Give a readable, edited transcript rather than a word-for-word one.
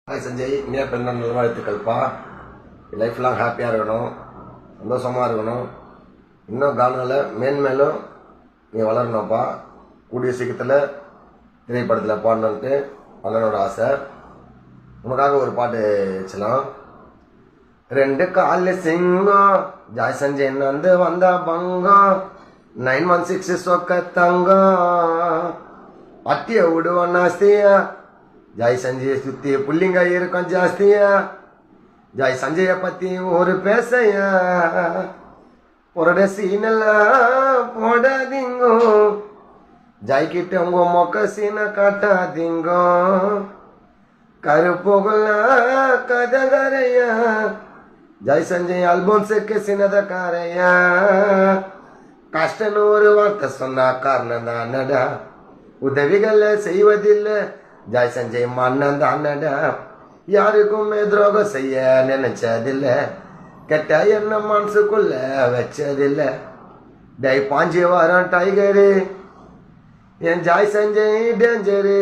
Hi Sanjay, இனிய பிறந்த நல்வாழ்த்துக்கள்ப்பா. Life long ஹாப்பியாக இருக்கணும், சந்தோஷமாக இருக்கணும். இன்னும் காலங்களில் மேன்மேலும் நீ வளரணும்ப்பா. கூடிய சீக்கிரத்தில் திரைப்படத்தில் பாடணுன்ட்டு அண்ணனோட ஆசை. உனக்காக ஒரு பாட்டு வச்சலாம். 2 கால் சிங்கம் ஜாய் சஞ்சய் நந்து வந்தா பங்கம் 916 சொக்க தங்கம் அட்டிய விடுவான் நாஸ்தியா. ஜாய் சஞ்சய சுத்தி புள்ளிங்க இருக்கும் ஜாஸ்தியா. ஜாய் சஞ்சய பத்தி ஒரு பேசையா. பொருட சீனெல்லாம் போடாதீங்கோ. ஜாய் கிட்ட உங்க மொக்க சீன காட்டாதீங்கோ. கருப்போகல கதகரையா. ஜாய் சஞ்சய் ஆல்பம் செக்க சின்னதக்காரையா. கஷ்டன்னு ஒரு வார்த்தை சொன்னா காரணம் தானடா. உதவிகளை செய்வதில்லை ஜாய் சஞ்சய் மன்னன் தானடா. யாருக்குமே துரோகம் செய்ய நினைச்சதில்ல. கெட்ட என்ன மனசுக்குள்ள வச்சதில்ல. டை பாஞ்சி வாரம் டைகரு என் ஜாய் சஞ்சய் டேஞ்சரு.